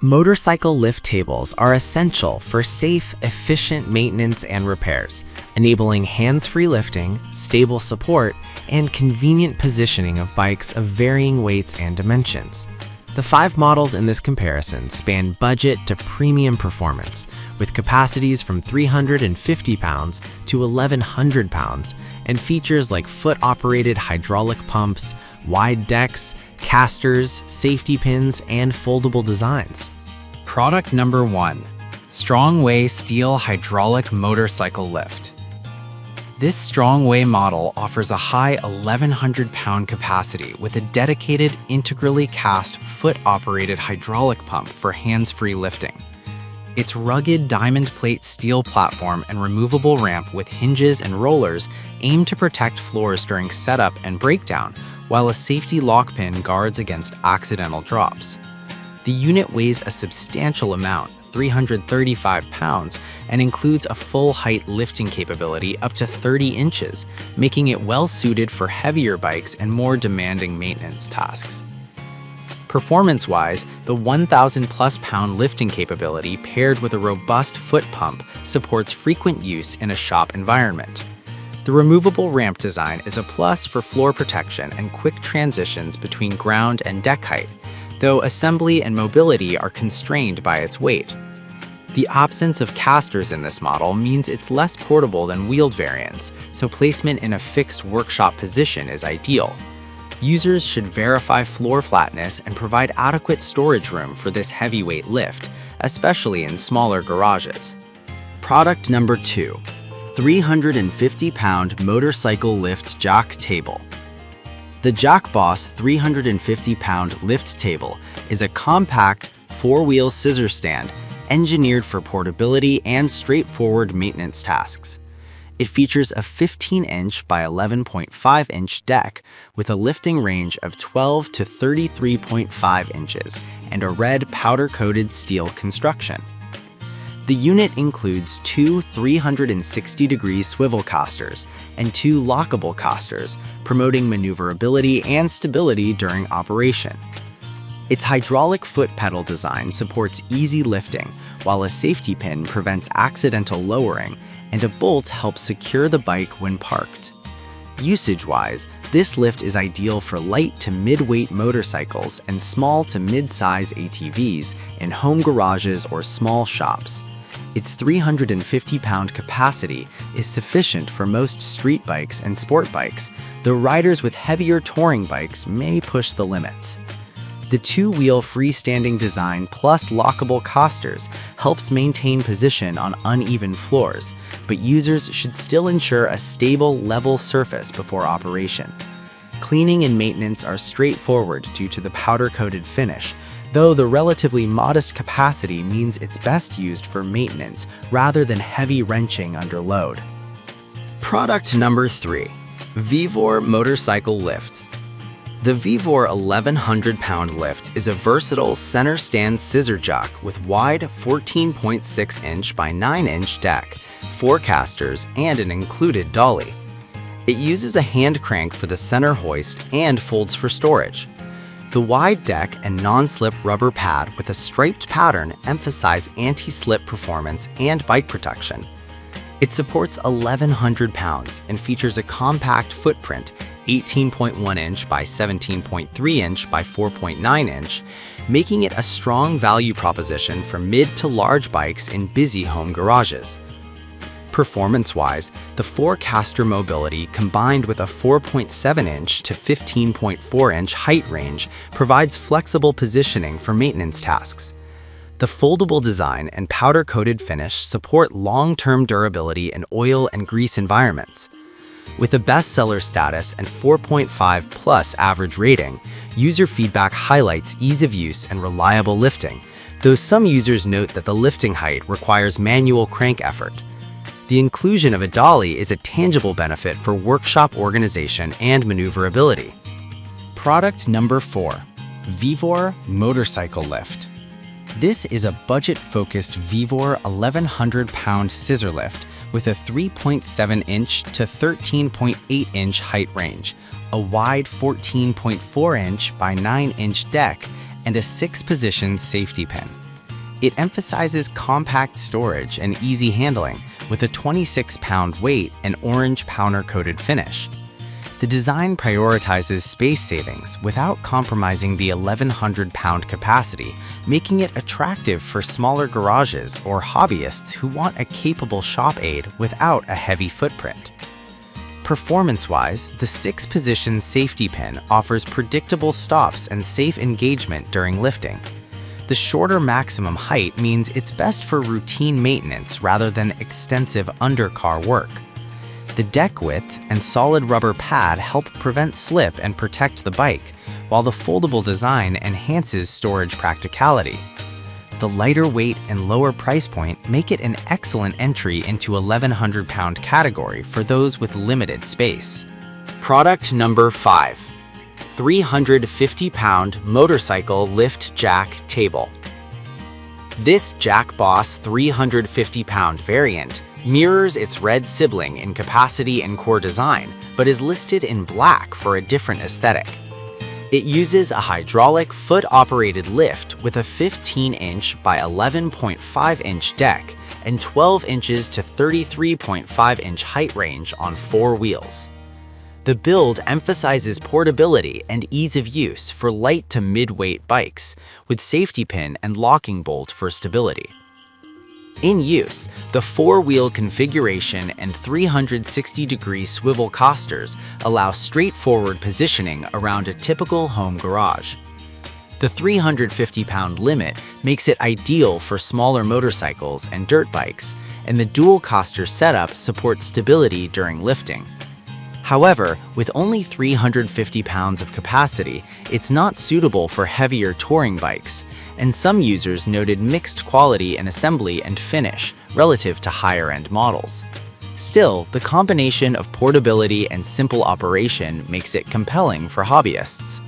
Motorcycle lift tables are essential for safe, efficient maintenance and repairs, enabling hands-free lifting, stable support, and convenient positioning of bikes of varying weights and dimensions. The 5 models in this comparison span budget to premium performance, with capacities from 350 pounds to 1,100 pounds, and features like foot-operated hydraulic pumps, wide decks, casters, safety pins, and foldable designs. Product number 1. Strongway Steel Hydraulic Motorcycle Lift. This Strongway model offers a high 1,100-pound capacity with a dedicated, integrally cast, foot-operated hydraulic pump for hands-free lifting. Its rugged diamond plate steel platform and removable ramp with hinges and rollers aim to protect floors during setup and breakdown, while a safety lock pin guards against accidental drops. The unit weighs a substantial amount, 335 pounds, and includes a full-height lifting capability up to 30 inches, making it well-suited for heavier bikes and more demanding maintenance tasks. Performance-wise, the 1,000-plus pound lifting capability paired with a robust foot pump supports frequent use in a shop environment. The removable ramp design is a plus for floor protection and quick transitions between ground and deck height, though assembly and mobility are constrained by its weight. The absence of casters in this model means it's less portable than wheeled variants, so placement in a fixed workshop position is ideal. Users should verify floor flatness and provide adequate storage room for this heavyweight lift, especially in smaller garages. Product number 2. 350-pound Motorcycle Lift Jack Table. The Jack Boss 350-pound lift table is a compact, 4-wheel scissor stand engineered for portability and straightforward maintenance tasks. It features a 15-inch by 11.5-inch deck with a lifting range of 12 to 33.5 inches and a red powder-coated steel construction. The unit includes 2 360-degree swivel casters and 2 lockable casters, promoting maneuverability and stability during operation. Its hydraulic foot pedal design supports easy lifting, while a safety pin prevents accidental lowering and a bolt helps secure the bike when parked. Usage-wise, this lift is ideal for light to mid-weight motorcycles and small to mid-size ATVs in home garages or small shops. Its 350-pound capacity is sufficient for most street bikes and sport bikes, though riders with heavier touring bikes may push the limits. The 2-wheel freestanding design plus lockable casters helps maintain position on uneven floors, but users should still ensure a stable, level surface before operation. Cleaning and maintenance are straightforward due to the powder-coated finish, though the relatively modest capacity means it's best used for maintenance rather than heavy wrenching under load. Product number 3. Vevor Motorcycle Lift. The Vevor 1,100-pound lift is a versatile center stand scissor jack with wide 14.6-inch by 9-inch deck, 4 casters, and an included dolly. It uses a hand crank for the center hoist and folds for storage. The wide deck and non-slip rubber pad with a striped pattern emphasize anti-slip performance and bike protection. It supports 1,100 pounds and features a compact footprint, 18.1-inch by 17.3-inch by 4.9-inch, making it a strong value proposition for mid to large bikes in busy home garages. Performance-wise, the 4-caster mobility combined with a 4.7-inch to 15.4-inch height range provides flexible positioning for maintenance tasks. The foldable design and powder-coated finish support long-term durability in oil and grease environments. With a bestseller status and 4.5+ average rating, user feedback highlights ease of use and reliable lifting, though some users note that the lifting height requires manual crank effort. The inclusion of a dolly is a tangible benefit for workshop organization and maneuverability. Product number 4. Vevor Motorcycle Lift. This is a budget-focused Vevor 1,100-pound scissor lift with a 3.7-inch to 13.8-inch height range, a wide 14.4-inch by 9-inch deck, and a 6-position safety pin. It emphasizes compact storage and easy handling with a 26-pound weight and orange powder-coated finish. The design prioritizes space savings without compromising the 1,100-pound capacity, making it attractive for smaller garages or hobbyists who want a capable shop aid without a heavy footprint. Performance-wise, the 6-position safety pin offers predictable stops and safe engagement during lifting. The shorter maximum height means it's best for routine maintenance rather than extensive undercar work. The deck width and solid rubber pad help prevent slip and protect the bike, while the foldable design enhances storage practicality. The lighter weight and lower price point make it an excellent entry into 1,100-pound category for those with limited space. Product number 5. 350-pound motorcycle lift jack table. This Jack Boss 350-pound variant mirrors its red sibling in capacity and core design, but is listed in black for a different aesthetic. It uses a hydraulic foot-operated lift with a 15-inch by 11.5-inch deck and 12 inches to 33.5-inch height range on 4 wheels. The build emphasizes portability and ease of use for light to mid-weight bikes, with safety pin and locking bolt for stability. In use, the 4-wheel configuration and 360-degree swivel casters allow straightforward positioning around a typical home garage. The 350-pound limit makes it ideal for smaller motorcycles and dirt bikes, and the dual caster setup supports stability during lifting. However, with only 350 pounds of capacity, it's not suitable for heavier touring bikes, and some users noted mixed quality in assembly and finish relative to higher-end models. Still, the combination of portability and simple operation makes it compelling for hobbyists.